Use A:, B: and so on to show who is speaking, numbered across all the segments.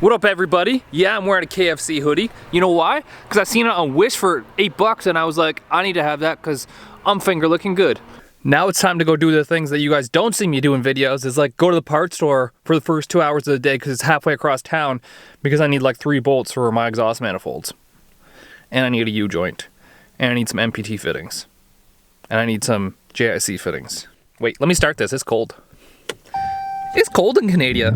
A: What up, everybody? Yeah, I'm wearing a KFC hoodie. You know why? Because I seen it on Wish for $8 and I was like, I need to have that because I'm finger looking good. Now it's time to go do the things that you guys don't see me do in videos. Is like go to the parts store for the first 2 hours of the day because it's halfway across town because I need like 3 bolts for my exhaust manifolds. And I need a U-joint. And I need some MPT fittings. And I need some JIC fittings. Wait, let me start this. It's cold. It's cold in Canada.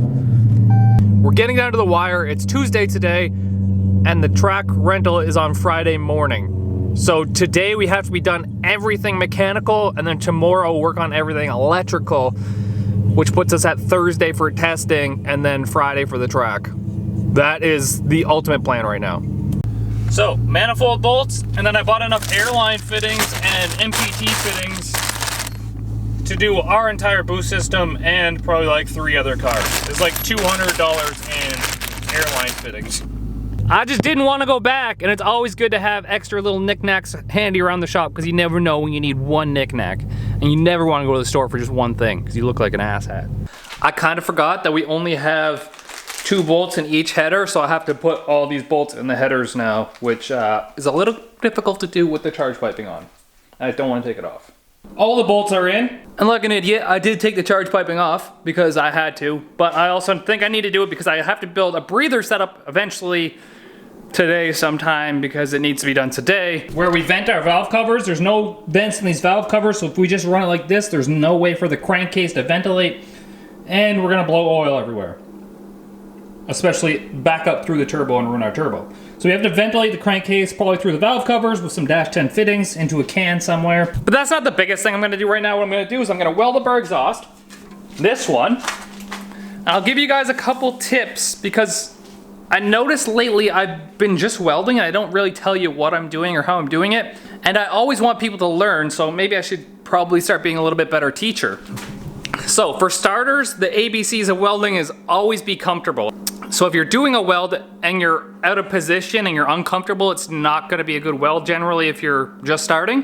A: We're getting down to the wire. It's Tuesday today, and the track rental is on Friday morning. So today we have to be done everything mechanical, and then tomorrow work on everything electrical, which puts us at Thursday for testing, and then Friday for the track. That is the ultimate plan right now. So, manifold bolts, and then I bought enough airline fittings and MPT fittings to do our entire boost system and probably like 3 other cars. It's like $200 in airline fittings. I just didn't want to go back, and it's always good to have extra little knickknacks handy around the shop because you never know when you need one knickknack. And you never want to go to the store for just one thing because you look like an asshat. I kind of forgot that we only have 2 bolts in each header, so I have to put all these bolts in the headers now, which is a little difficult to do with the charge piping on. I don't want to take it off. All the bolts are in, and like an idiot, I did take the charge piping off because I had to, but I also think I need to do it because I have to build a breather setup eventually today sometime because it needs to be done today. Where we vent our valve covers, there's no vents in these valve covers, so if we just run it like this, there's no way for the crankcase to ventilate, and we're gonna blow oil everywhere. Especially back up through the turbo and ruin our turbo. So we have to ventilate the crankcase probably through the valve covers with some dash 10 fittings into a can somewhere. But that's not the biggest thing I'm gonna do right now. What I'm gonna do is I'm gonna weld up our exhaust, this one. And I'll give you guys a couple tips because I noticed lately I've been just welding and I don't really tell you what I'm doing or how I'm doing it. And I always want people to learn, so maybe I should probably start being a little bit better teacher. So for starters, the ABCs of welding is always be comfortable. So if you're doing a weld and you're out of position and you're uncomfortable, it's not gonna be a good weld generally if you're just starting.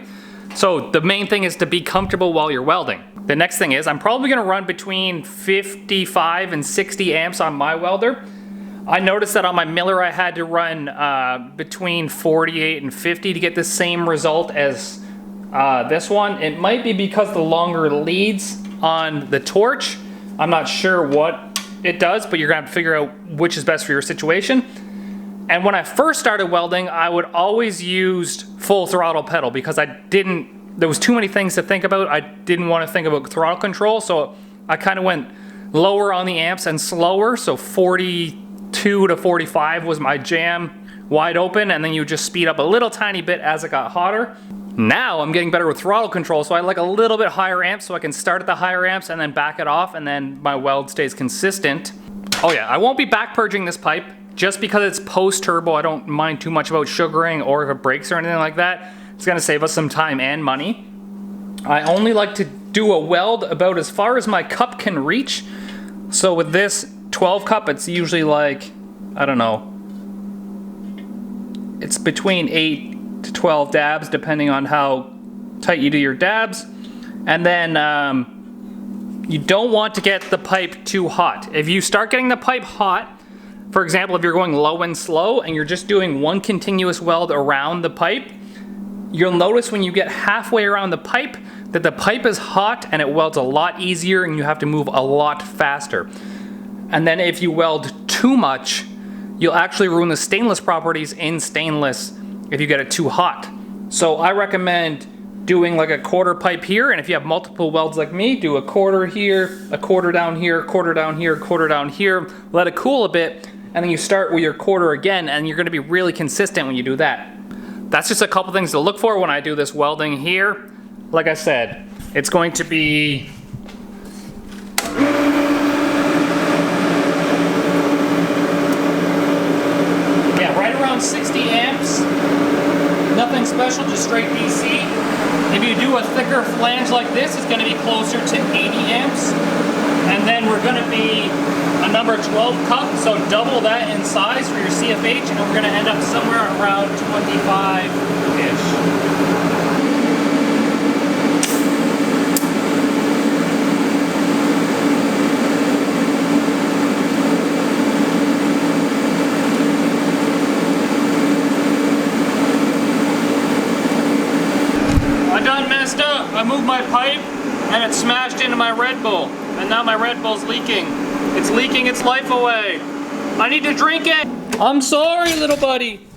A: So the main thing is to be comfortable while you're welding. The next thing is I'm probably gonna run between 55 and 60 amps on my welder. I noticed that on my Miller I had to run between 48 and 50 to get the same result as this one. It might be because the longer leads on the torch. I'm not sure what it does, but you're gonna have to figure out which is best for your situation. And when I first started welding, I would always use full throttle pedal because there was too many things to think about. I didn't want to think about throttle control, so I kind of went lower on the amps and slower, so 42 to 45 was my jam, wide open, and then you just speed up a little tiny bit as it got hotter. Now I'm getting better with throttle control, so I like a little bit higher amps so I can start at the higher amps and then back it off and then my weld stays consistent. Oh yeah, I won't be back purging this pipe just because it's post turbo. I don't mind too much about sugaring or if it breaks or anything like that. It's gonna save us some time and money. I only like to do a weld about as far as my cup can reach. So with this 12 cup, it's usually like, I don't know, it's between 8 to 12 dabs depending on how tight you do your dabs. And then you don't want to get the pipe too hot. If you start getting the pipe hot, for example, if you're going low and slow and you're just doing one continuous weld around the pipe, you'll notice when you get halfway around the pipe that the pipe is hot and it welds a lot easier and you have to move a lot faster. And then if you weld too much, you'll actually ruin the stainless properties in stainless if you get it too hot. So I recommend doing like a quarter pipe here, and if you have multiple welds like me, do a quarter here, a quarter down here, a quarter down here, a quarter down here, let it cool a bit, and then you start with your quarter again, and you're gonna be really consistent when you do that. That's just a couple things to look for when I do this welding here. Like I said, it's going to be right around 60 amps. Nothing special, just straight DC. If you do a thicker flange like this, it's gonna be closer to 80 amps. And then we're gonna be a number 12 cup, so double that in size for your CFH, and we're gonna end up somewhere around 25-ish. I moved my pipe and it smashed into my Red Bull. And now my Red Bull's leaking. It's leaking its life away. I need to drink it. I'm sorry, little buddy.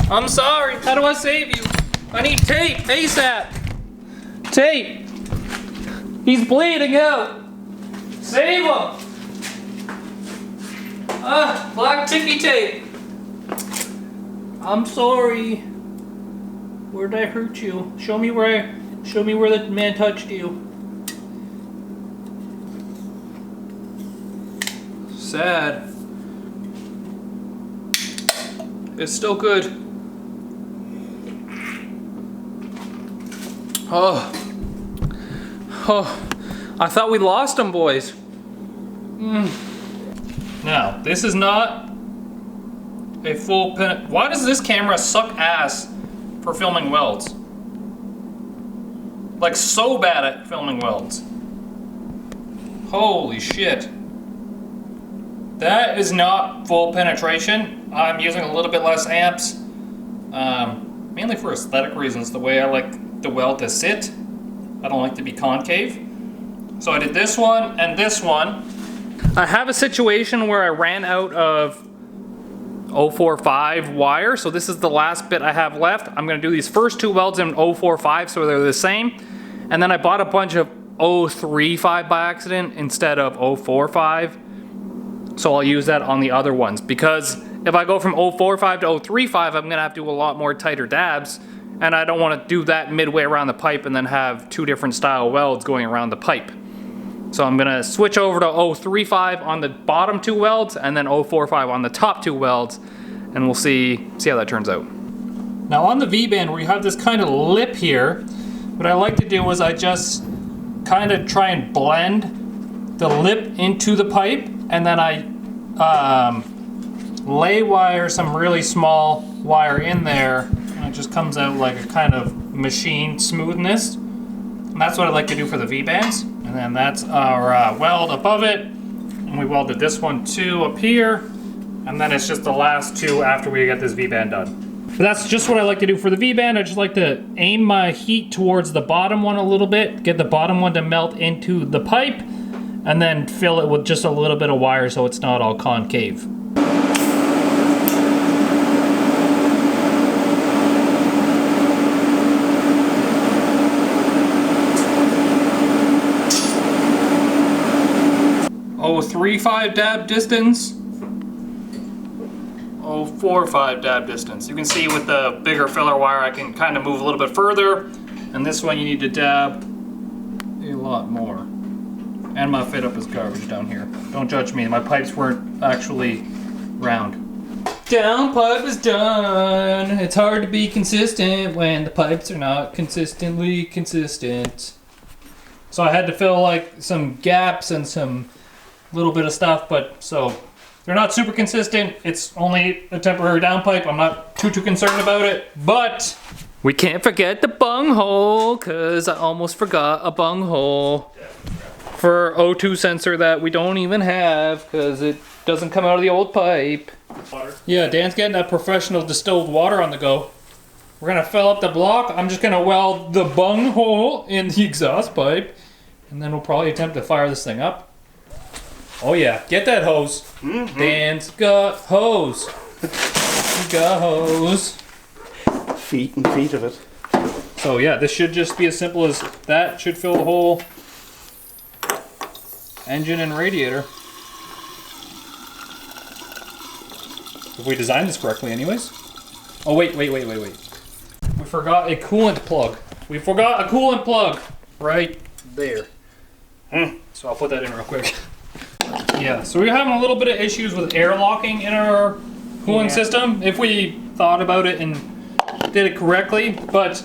A: I'm sorry. How do I save you? I need tape, ASAP. Tape. He's bleeding out. Save him. Black ticky tape. I'm sorry. Where did I hurt you? Show me where the man touched you. Sad. It's still good. Oh. I thought we lost him, boys. Now, this is not a full pen. Why does this camera suck ass for filming welds? Like, so bad at filming welds. Holy shit. That is not full penetration. I'm using a little bit less amps. Mainly for aesthetic reasons, the way I like the weld to sit. I don't like to be concave. So I did this one and this one. I have a situation where I ran out of 045 wire, so this is the last bit I have left. I'm gonna do these first two welds in 045 so they're the same. And then I bought a bunch of 035 by accident instead of 045. So I'll use that on the other ones, because if I go from 045 to 035, I'm gonna have to do a lot more tighter dabs, and I don't wanna do that midway around the pipe and then have two different style welds going around the pipe. So I'm gonna switch over to 035 on the bottom two welds and then 045 on the top two welds, and we'll see how that turns out. Now on the V-band where you have this kind of lip here, what I like to do is I just kind of try and blend the lip into the pipe, and then I lay wire some really small wire in there, and it just comes out like a kind of machine smoothness. And that's what I like to do for the V-bands. And then that's our weld above it, and we welded this one too up here, and then it's just the last two after we get this V-band done. But that's just what I like to do for the V-band. I just like to aim my heat towards the bottom one a little bit, get the bottom one to melt into the pipe, and then fill it with just a little bit of wire so it's not all concave. Oh, 035 dab distance, 045 dab distance. You can see with the bigger filler wire I can kind of move a little bit further, and this one you need to dab a lot more. And my fit up is garbage down here. Don't judge me, my pipes weren't actually round. Down pipe is done. It's hard to be consistent when the pipes are not consistently consistent. So I had to fill like some gaps and some little bit of stuff, but so they're not super consistent. It's only a temporary downpipe. I'm not too concerned about it, but we can't forget the bung hole, because I almost forgot a bung hole for O2 sensor that we don't even have because it doesn't come out of the old pipe. Water. Yeah, Dan's getting that professional distilled water on the go. We're gonna fill up the block. I'm just gonna weld the bung hole in the exhaust pipe, and then we'll probably attempt to fire this thing up. Oh yeah, get that hose. Mm-hmm. Dan's got hose. He got hose.
B: Feet and feet of it.
A: So yeah, this should just be as simple as that. Should fill the whole engine and radiator. If we designed this correctly anyways. Oh wait. We forgot a coolant plug. We forgot a coolant plug right there. So I'll put that in real quick. Yeah, so we're having a little bit of issues with air locking in our cooling system if we thought about it and did it correctly, but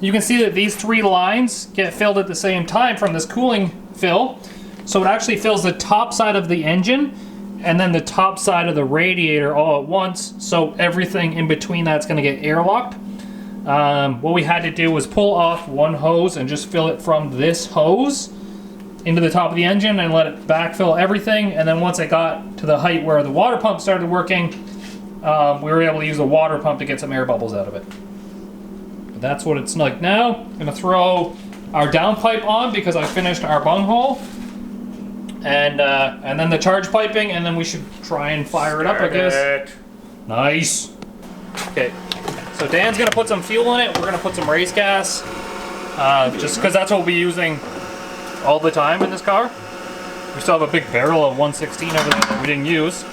A: you can see that these three lines get filled at the same time from this cooling fill. So it actually fills the top side of the engine and then the top side of the radiator all at once, so everything in between that's going to get airlocked. What we had to do was pull off one hose and just fill it from this hose into the top of the engine and let it backfill everything, and then once it got to the height where the water pump started working, we were able to use the water pump to get some air bubbles out of it. But that's what it's like now. I'm going to throw our downpipe on because I finished our bunghole. And then the charge piping, and then we should try and fire it up, I guess. Nice. Okay, so Dan's gonna put some fuel in it. We're gonna put some race gas, just because that's what we'll be using all the time in this car. We still have a big barrel of 116 over there that we didn't use.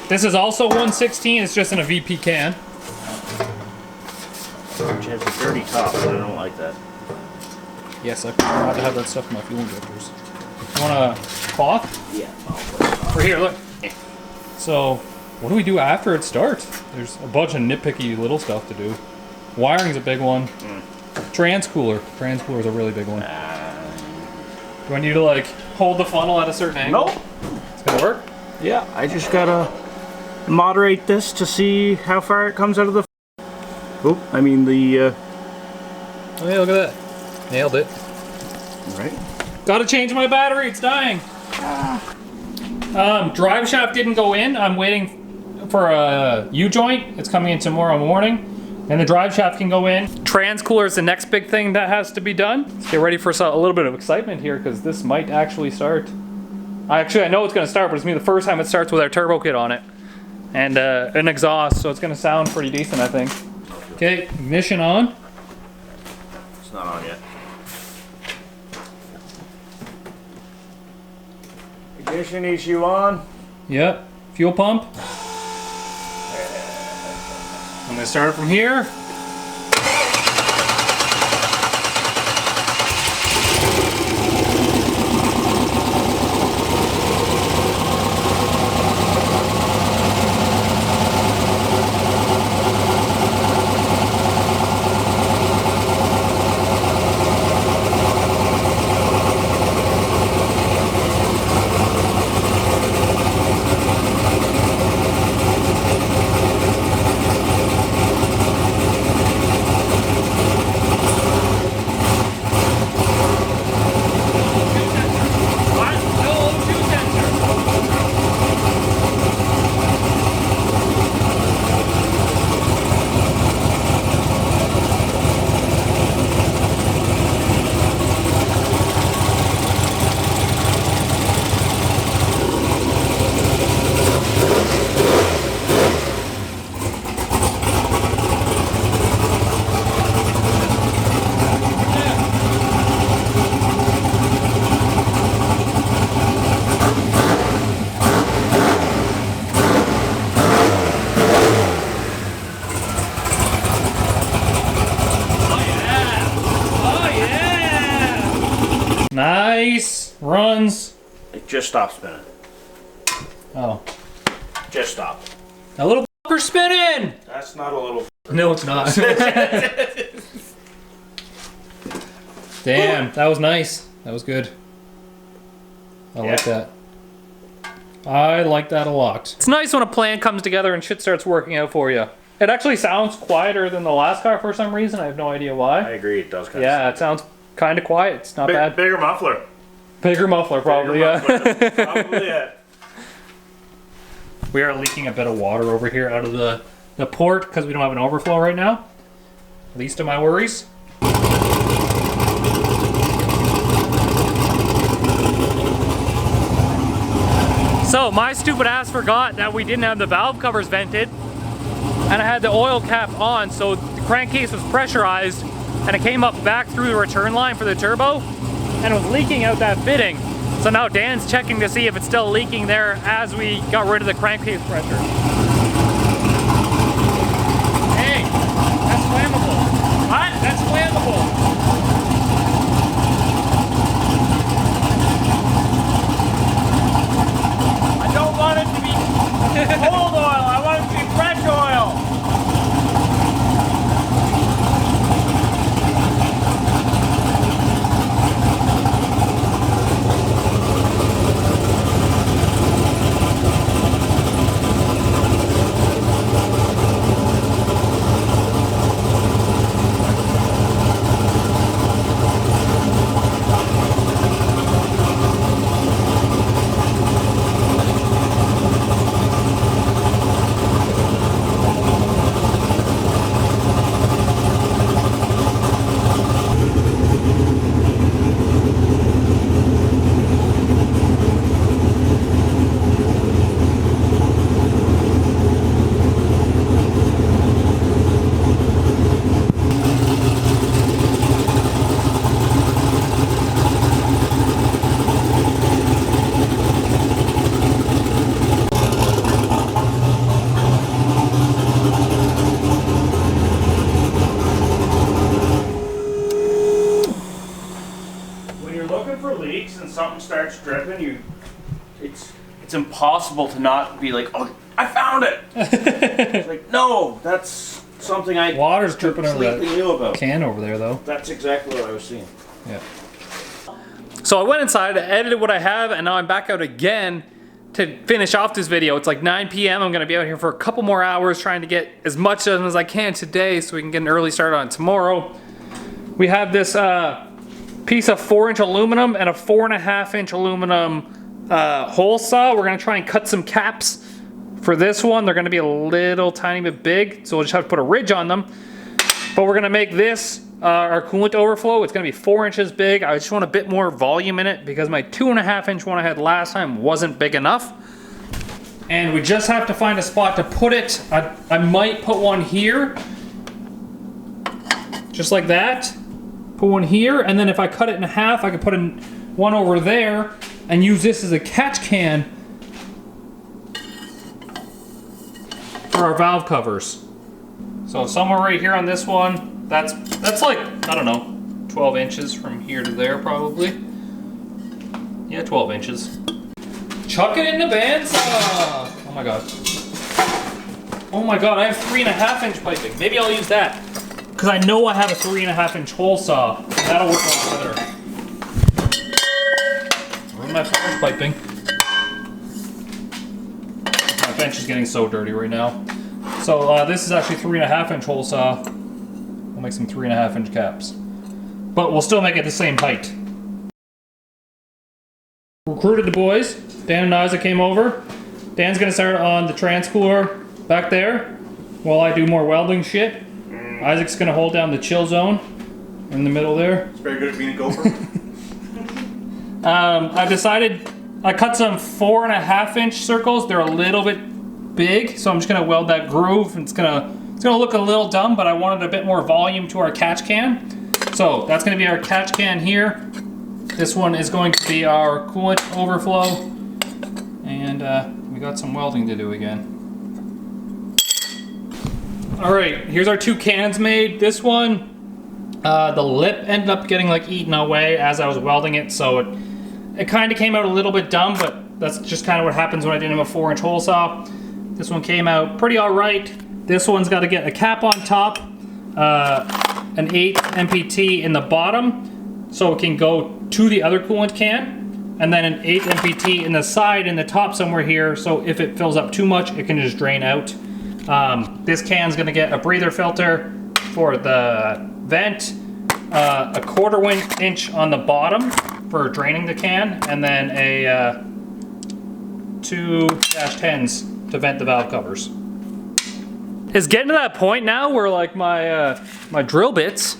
A: This is also 116, it's just in a VP can.
B: Which has a dirty top, but I don't like that.
A: Yes, I forgot to have that stuff in my fuel injectors. You want a cloth?
B: Yeah. I'll put it on.
A: Right here, look. So, what do we do after it starts? There's a bunch of nitpicky little stuff to do. Wiring's a big one. Transcooler. Transcooler's a really big one. Do I need to like hold the funnel at a certain angle?
B: Nope.
A: It's gonna work?
B: Yeah, I just gotta moderate this to see how far it comes out of the. Oh, I mean the.
A: Oh yeah, look at that. Nailed it.
B: Right.
A: Gotta change my battery, it's dying. Drive shaft didn't go in. I'm waiting for a U-joint. It's coming in tomorrow morning. And the drive shaft can go in. Transcooler is the next big thing that has to be done. Let's get ready for a little bit of excitement here because this might actually start. I know it's gonna start, but it's gonna be the first time it starts with our turbo kit on it. And an exhaust, so it's gonna sound pretty decent, I think. Okay, ignition on.
B: It's not on yet. Ignition issue on.
A: Yep, fuel pump. I'm gonna start it from here. Nice runs.
B: It just stopped spinning.
A: Oh,
B: Just stopped.
A: a little for spinning.
B: That's not a little.
A: No, it's not. Damn, that was nice. That was good. I like that. I like that a lot. It's nice when a plan comes together and shit starts working out for you. It actually sounds quieter than the last car for some reason. I have no idea why.
B: I agree. It does kind
A: Yeah, it sounds kind of quiet. It's not bad.
B: Bigger muffler.
A: Bigger muffler, probably.
B: Bigger
A: Yeah.
B: muffler. Probably it.
A: We are leaking a bit of water over here out of the port because we don't have an overflow right now. Least of my worries. So my stupid ass forgot that we didn't have the valve covers vented, and I had the oil cap on, so the crankcase was pressurized, and it came up back through the return line for the turbo, and it was leaking out that fitting. So now Dan's checking to see if it's still leaking there as we got rid of the crankcase pressure. Hey, that's flammable. What? That's flammable.
B: I don't want it to be cold oil. I want it to be fresh oil. starts dripping, it's impossible to not be like, oh, I found it. It's like, no, that's something I
A: Water's dripping over that
B: knew about.
A: can over there, though.
B: That's exactly what I was seeing.
A: Yeah. So I went inside, I edited what I have, and now I'm back out again to finish off this video. It's like 9 p.m. I'm gonna be out here for a couple more hours trying to get as much done as I can today so we can get an early start on tomorrow. We have this piece of 4-inch aluminum and a 4.5-inch aluminum hole saw. We're gonna try and cut some caps for this one. They're gonna be a little tiny bit big, so we'll just have to put a ridge on them. But we're gonna make this our coolant overflow. It's gonna be 4 inches big. I just want a bit more volume in it because my 2.5-inch one I had last time wasn't big enough. And we just have to find a spot to put it. I might put one here, just like that. Put one here, and then if I cut it in half, I could put one over there and use this as a catch can for our valve covers. So somewhere right here on this one, that's like, I don't know, 12 inches from here to there probably. Yeah, 12 inches. Chuck it in the bandsaw. Oh my god. Oh my god, I have 3.5-inch piping. Maybe I'll use that. Because I know I have a 3.5-inch hole saw. That'll work a lot better. Where's my 4-inch piping? My bench is getting so dirty right now. So this is actually 3.5-inch hole saw. We'll make some 3.5-inch caps. But we'll still make it the same height. Recruited the boys. Dan and Isaac came over. Dan's gonna start on the transcooler back there while I do more welding shit. Isaac's gonna hold down the chill zone in the middle there.
B: It's very good at being a gopher.
A: I've decided, I cut some 4.5-inch circles. They're a little bit big, so I'm just gonna weld that groove. It's gonna look a little dumb, but I wanted a bit more volume to our catch can. So that's gonna be our catch can here. This one is going to be our coolant overflow. And we got some welding to do again. All right, here's our 2 cans made. This one, the lip ended up getting like eaten away as I was welding it, so it kind of came out a little bit dumb, but that's just kind of what happens when I didn't have a 4-inch hole saw. This one came out pretty all right. This one's got to get a cap on top, an 8 MPT in the bottom, so it can go to the other coolant can, and then an 8 MPT in the side, in the top somewhere here, so if it fills up too much, it can just drain out. This can's gonna get a breather filter for the vent, a 1/4 inch on the bottom for draining the can, and then a 2-10s to vent the valve covers. It's getting to that point now where like my drill bits,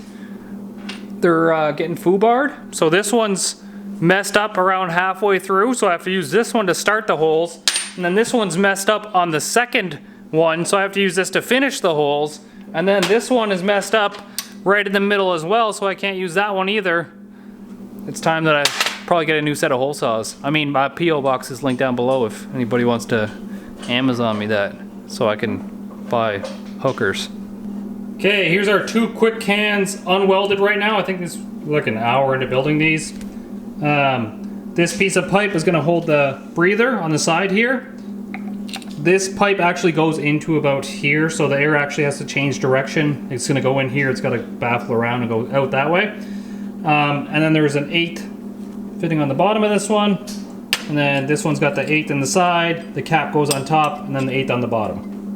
A: they're getting foobarred. So this one's messed up around halfway through, so I have to use this one to start the holes, and then this one's messed up on the second one, so I have to use this to finish the holes, and then this one is messed up right in the middle as well, so I can't use that one either. It's time that I probably get a new set of hole saws. I mean, my PO box is linked down below if anybody wants to Amazon me that so I can buy hookers. Okay, here's our 2 quick cans unwelded right now. I think this is like an hour into building these. This piece of pipe is gonna hold the breather on the side here. This pipe actually goes into about here, so the air actually has to change direction. It's gonna go in here, it's gotta baffle around and go out that way. And then there's an 8 fitting on the bottom of this one. And then this one's got the 8 in the side, the cap goes on top, and then the 8 on the bottom.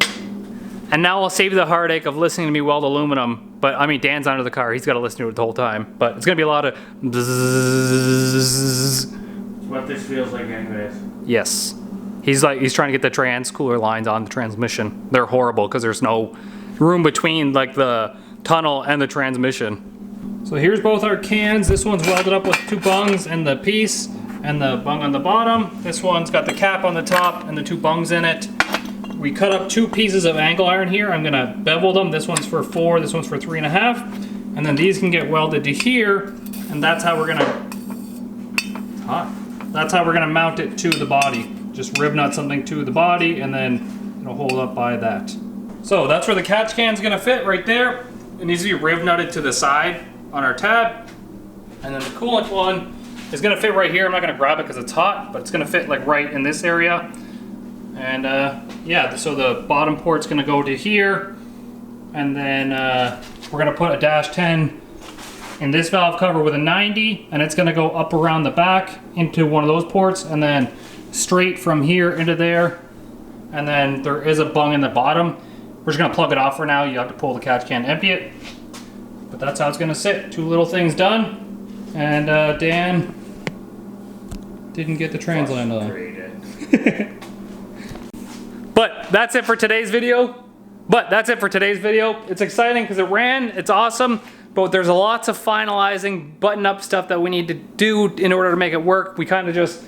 A: And now I'll save you the heartache of listening to me weld aluminum, but I mean, Dan's under the car, he's gotta listen to it the whole time. But it's gonna be a lot of bzzz.
B: What this feels like anyways.
A: Yes. He's trying to get the trans-cooler lines on the transmission. They're horrible because there's no room between like the tunnel and the transmission. So here's both our cans. This one's welded up with 2 bungs and the piece and the bung on the bottom. This one's got the cap on the top and the 2 bungs in it. We cut up 2 pieces of angle iron here. I'm gonna bevel them. This one's for 4, this one's for 3.5. And then these can get welded to here, and that's how we're gonna mount it to the body. Just rib nut something to the body, and then it'll hold up by that. So that's where the catch can's gonna fit right there. It needs to be rib nutted to the side on our tab. And then the coolant one is gonna fit right here. I'm not gonna grab it because it's hot, but it's gonna fit like right in this area. And yeah, so the bottom port's gonna go to here, and then we're gonna put a -10 in this valve cover with a 90, and it's gonna go up around the back into one of those ports, and then straight from here into there. And then there is a bung in the bottom. We're just gonna plug it off for now. You have to pull the catch can, empty it. But that's how it's gonna sit. 2 little things done. And Dan didn't get the transland on. But that's it for today's video. It's exciting because it ran, it's awesome, but there's lots of finalizing, button up stuff that we need to do in order to make it work. We kind of just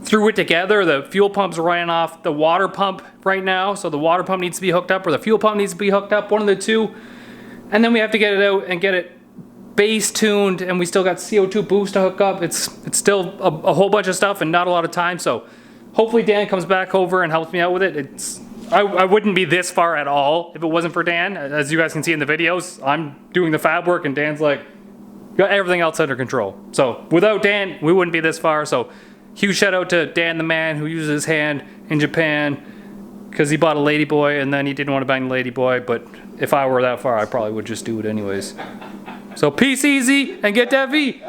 A: threw it together. The fuel pump's running off the water pump right now, so the water pump needs to be hooked up, or the fuel pump needs to be hooked up, one of the two. And then we have to get it out and get it base tuned, and we still got CO2 boost to hook up. It's still a whole bunch of stuff and not a lot of time, so hopefully Dan comes back over and helps me out with it. I wouldn't be this far at all if it wasn't for Dan. As you guys can see in the videos, I'm doing the fab work and Dan's like, got everything else under control. So without Dan, we wouldn't be this far. So huge shout out to Dan the man who uses his hand in Japan because he bought a ladyboy and then he didn't want to bang the ladyboy, but if I were that far, I probably would just do it anyways. So peace easy and get that V.